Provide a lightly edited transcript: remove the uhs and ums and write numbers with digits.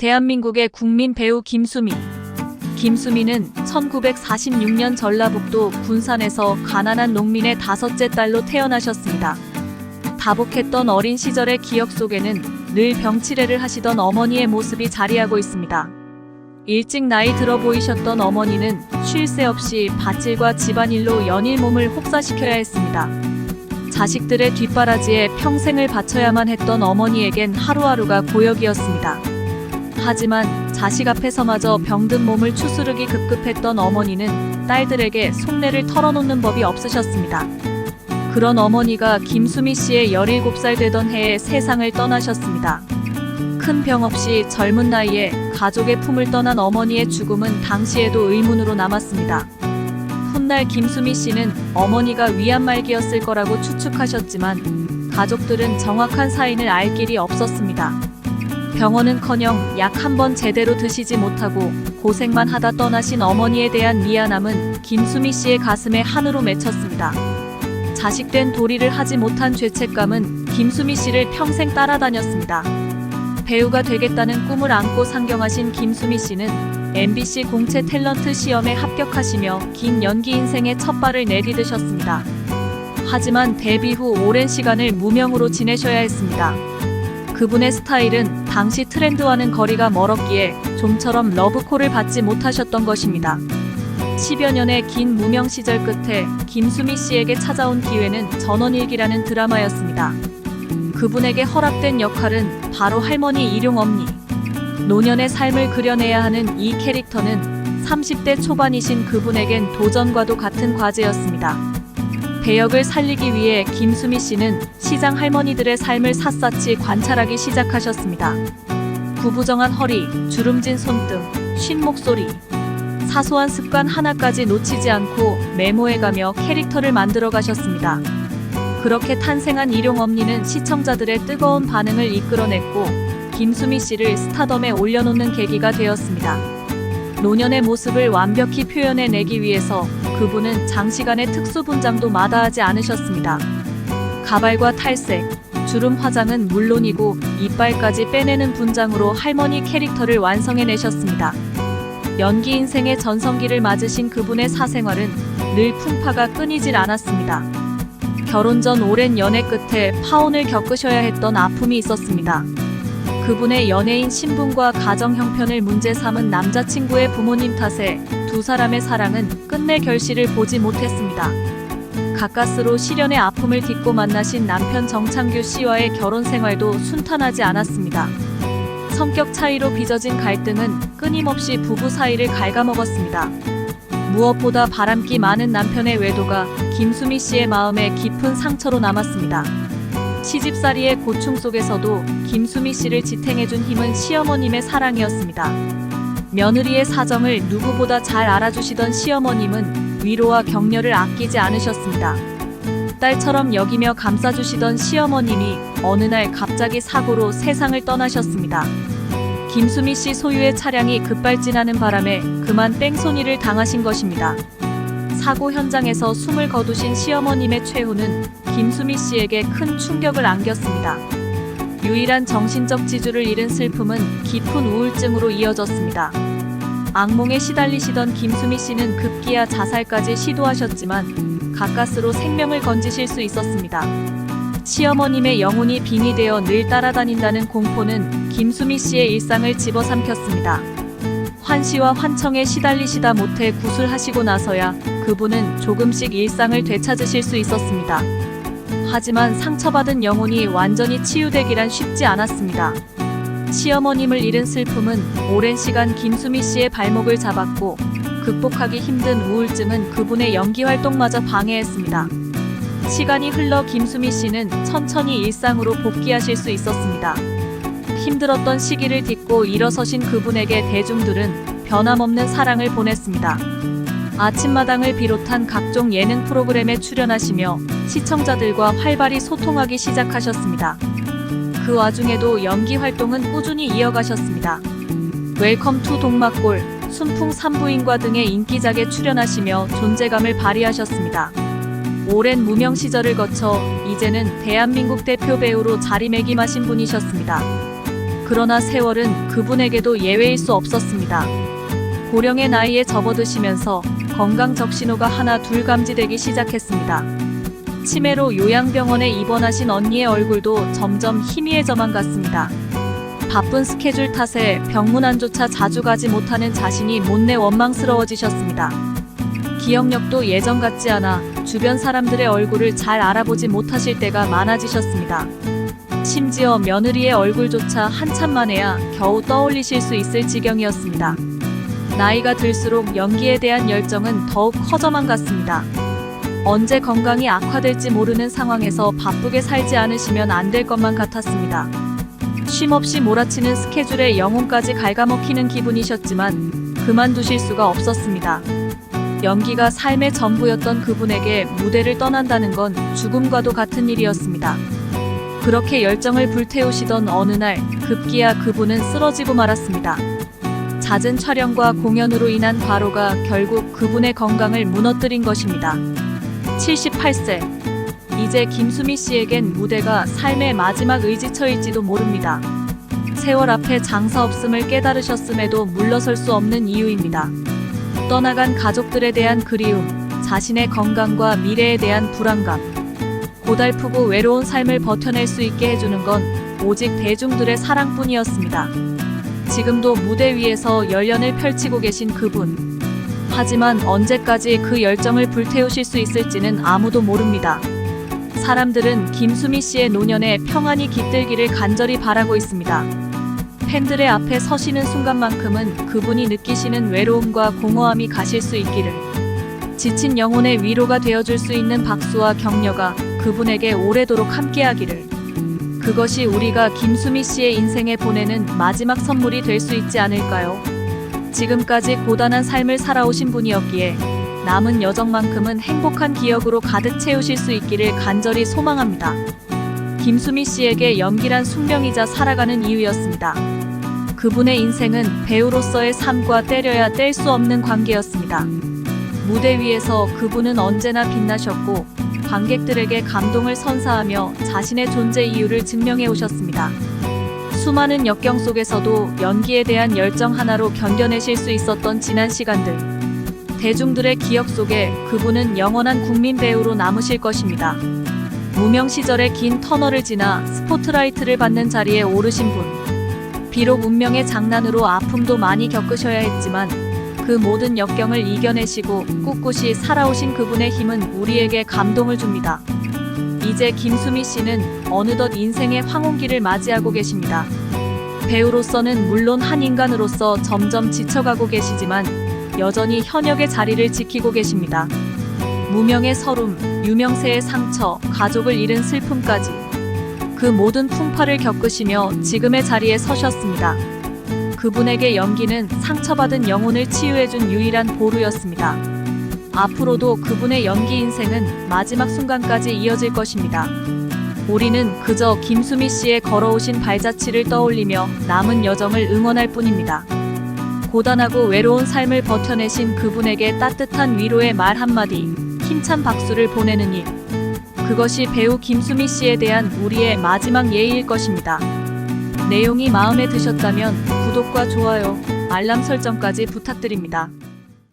대한민국의 국민 배우 김수미. 김수미는 1946년 전라북도 군산에서 가난한 농민의 5째 딸로 태어나셨습니다. 다복했던 어린 시절의 기억 속에는 늘 병치레를 하시던 어머니의 모습이 자리하고 있습니다. 일찍 나이 들어 보이셨던 어머니는 쉴 새 없이 밭일과 집안일로 연일 몸을 혹사시켜야 했습니다. 자식들의 뒷바라지에 평생을 바쳐야만 했던 어머니에겐 하루하루가 고역이었습니다. 하지만 자식 앞에서마저 병든 몸을 추스르기 급급했던 어머니는 딸들에게 속내를 털어놓는 법이 없으셨습니다. 그런 어머니가 김수미 씨의 17살 되던 해에 세상을 떠나셨습니다. 큰 병 없이 젊은 나이에 가족의 품을 떠난 어머니의 죽음은 당시에도 의문으로 남았습니다. 훗날 김수미 씨는 어머니가 위암말기였을 거라고 추측하셨지만 가족들은 정확한 사인을 알 길이 없었습니다. 병원은커녕 약 한 번 제대로 드시지 못하고 고생만 하다 떠나신 어머니에 대한 미안함은 김수미 씨의 가슴에 한으로 맺혔습니다. 자식된 도리를 하지 못한 죄책감은 김수미 씨를 평생 따라다녔습니다. 배우가 되겠다는 꿈을 안고 상경하신 김수미 씨는 MBC 공채 탤런트 시험에 합격하시며 긴 연기 인생의 첫 발을 내디디셨습니다. 하지만 데뷔 후 오랜 시간을 무명으로 지내셔야 했습니다. 그분의 스타일은 당시 트렌드와는 거리가 멀었기에 좀처럼 러브콜을 받지 못하셨던 것입니다. 10여 년의 긴 무명 시절 끝에 김수미 씨에게 찾아온 기회는 전원일기라는 드라마였습니다. 그분에게 허락된 역할은 바로 할머니 일용엄니. 노년의 삶을 그려내야 하는 이 캐릭터는 30대 초반이신 그분에겐 도전과도 같은 과제였습니다. 배역을 살리기 위해 김수미 씨는 시장 할머니들의 삶을 샅샅이 관찰하기 시작하셨습니다. 구부정한 허리, 주름진 손등, 쉰 목소리, 사소한 습관 하나까지 놓치지 않고 메모해가며 캐릭터를 만들어 가셨습니다. 그렇게 탄생한 일용엄니는 시청자들의 뜨거운 반응을 이끌어냈고 김수미 씨를 스타덤에 올려놓는 계기가 되었습니다. 노년의 모습을 완벽히 표현해내기 위해서 그분은 장시간의 특수 분장도 마다하지 않으셨습니다. 가발과 탈색, 주름 화장은 물론이고 이빨까지 빼내는 분장으로 할머니 캐릭터를 완성해내셨습니다. 연기 인생의 전성기를 맞으신 그분의 사생활은 늘 풍파가 끊이질 않았습니다. 결혼 전 오랜 연애 끝에 파혼을 겪으셔야 했던 아픔이 있었습니다. 그분의 연예인 신분과 가정 형편을 문제 삼은 남자친구의 부모님 탓에 두 사람의 사랑은 끝내 결실을 보지 못했습니다. 가까스로 시련의 아픔을 딛고 만나신 남편 정창규 씨와의 결혼 생활도 순탄하지 않았습니다. 성격 차이로 빚어진 갈등은 끊임없이 부부 사이를 갉아먹었습니다. 무엇보다 바람기 많은 남편의 외도가 김수미 씨의 마음에 깊은 상처로 남았습니다. 시집살이의 고충 속에서도 김수미 씨를 지탱해준 힘은 시어머님의 사랑이었습니다. 며느리의 사정을 누구보다 잘 알아주시던 시어머님은 위로와 격려를 아끼지 않으셨습니다. 딸처럼 여기며 감싸주시던 시어머님이 어느 날 갑자기 사고로 세상을 떠나셨습니다. 김수미 씨 소유의 차량이 급발진하는 바람에 그만 뺑소니를 당하신 것입니다. 사고 현장에서 숨을 거두신 시어머님의 최후는 김수미 씨에게 큰 충격을 안겼습니다. 유일한 정신적 지주를 잃은 슬픔은 깊은 우울증으로 이어졌습니다. 악몽에 시달리시던 김수미 씨는 급기야 자살까지 시도하셨지만 가까스로 생명을 건지실 수 있었습니다. 시어머님의 영혼이 빙이 되어 늘 따라다닌다는 공포는 김수미 씨의 일상을 집어삼켰습니다. 환시와 환청에 시달리시다 못해 구술하시고 나서야 그분은 조금씩 일상을 되찾으실 수 있었습니다. 하지만 상처받은 영혼이 완전히 치유되기란 쉽지 않았습니다. 시어머님을 잃은 슬픔은 오랜 시간 김수미 씨의 발목을 잡았고 극복하기 힘든 우울증은 그분의 연기 활동마저 방해했습니다. 시간이 흘러 김수미 씨는 천천히 일상으로 복귀하실 수 있었습니다. 힘들었던 시기를 딛고 일어서신 그분에게 대중들은 변함없는 사랑을 보냈습니다. 아침마당을 비롯한 각종 예능 프로그램에 출연하시며 시청자들과 활발히 소통하기 시작하셨습니다. 그 와중에도 연기 활동은 꾸준히 이어가셨습니다. 웰컴 투 동막골, 순풍 산부인과 등의 인기작에 출연하시며 존재감을 발휘하셨습니다. 오랜 무명 시절을 거쳐 이제는 대한민국 대표 배우로 자리매김하신 분이셨습니다. 그러나 세월은 그분에게도 예외일 수 없었습니다. 고령의 나이에 접어드시면서 건강 적신호가 하나 둘 감지되기 시작했습니다. 치매로 요양병원에 입원하신 언니의 얼굴도 점점 희미해져만 갔습니다. 바쁜 스케줄 탓에 병문안조차 자주 가지 못하는 자신이 못내 원망스러워지셨습니다. 기억력도 예전 같지 않아 주변 사람들의 얼굴을 잘 알아보지 못하실 때가 많아지셨습니다. 심지어 며느리의 얼굴조차 한참 만에야 겨우 떠올리실 수 있을 지경이었습니다. 나이가 들수록 연기에 대한 열정은 더욱 커져만 갔습니다. 언제 건강이 악화될지 모르는 상황에서 바쁘게 살지 않으시면 안 될 것만 같았습니다. 쉼없이 몰아치는 스케줄에 영혼까지 갉아먹히는 기분이셨지만 그만두실 수가 없었습니다. 연기가 삶의 전부였던 그분에게 무대를 떠난다는 건 죽음과도 같은 일이었습니다. 그렇게 열정을 불태우시던 어느 날 급기야 그분은 쓰러지고 말았습니다. 잦은 촬영과 공연으로 인한 과로가 결국 그분의 건강을 무너뜨린 것입니다. 78세. 이제 김수미 씨에겐 무대가 삶의 마지막 의지처일지도 모릅니다. 세월 앞에 장사 없음을 깨달으셨음에도 물러설 수 없는 이유입니다. 떠나간 가족들에 대한 그리움, 자신의 건강과 미래에 대한 불안감, 고달프고 외로운 삶을 버텨낼 수 있게 해주는 건 오직 대중들의 사랑뿐이었습니다. 지금도 무대 위에서 열연을 펼치고 계신 그분. 하지만 언제까지 그 열정을 불태우실 수 있을지는 아무도 모릅니다. 사람들은 김수미 씨의 노년에 평안히 깃들기를 간절히 바라고 있습니다. 팬들의 앞에 서시는 순간만큼은 그분이 느끼시는 외로움과 공허함이 가실 수 있기를. 지친 영혼의 위로가 되어줄 수 있는 박수와 격려가 그분에게 오래도록 함께하기를. 그것이 우리가 김수미 씨의 인생에 보내는 마지막 선물이 될 수 있지 않을까요? 지금까지 고단한 삶을 살아오신 분이었기에 남은 여정만큼은 행복한 기억으로 가득 채우실 수 있기를 간절히 소망합니다. 김수미 씨에게 연기란 숙명이자 살아가는 이유였습니다. 그분의 인생은 배우로서의 삶과 떼려야 뗄 수 없는 관계였습니다. 무대 위에서 그분은 언제나 빛나셨고 관객들에게 감동을 선사하며 자신의 존재 이유를 증명해 오셨습니다. 수많은 역경 속에서도 연기에 대한 열정 하나로 견뎌내실 수 있었던 지난 시간들. 대중들의 기억 속에 그분은 영원한 국민 배우로 남으실 것입니다. 무명 시절의 긴 터널을 지나 스포트라이트를 받는 자리에 오르신 분. 비록 운명의 장난으로 아픔도 많이 겪으셔야 했지만 그 모든 역경을 이겨내시고 꿋꿋이 살아오신 그분의 힘은 우리에게 감동을 줍니다. 이제 김수미 씨는 어느덧 인생의 황혼기를 맞이하고 계십니다. 배우로서는 물론 한 인간으로서 점점 지쳐가고 계시지만 여전히 현역의 자리를 지키고 계십니다. 무명의 서름, 유명세의 상처, 가족을 잃은 슬픔까지 그 모든 풍파를 겪으시며 지금의 자리에 서셨습니다. 그분에게 연기는 상처받은 영혼을 치유해준 유일한 보루였습니다. 앞으로도 그분의 연기 인생은 마지막 순간까지 이어질 것입니다. 우리는 그저 김수미 씨의 걸어오신 발자취를 떠올리며 남은 여정을 응원할 뿐입니다. 고단하고 외로운 삶을 버텨내신 그분에게 따뜻한 위로의 말 한마디, 힘찬 박수를 보내는 일. 그것이 배우 김수미 씨에 대한 우리의 마지막 예의일 것입니다. 내용이 마음에 드셨다면 구독과 좋아요, 알람 설정까지 부탁드립니다.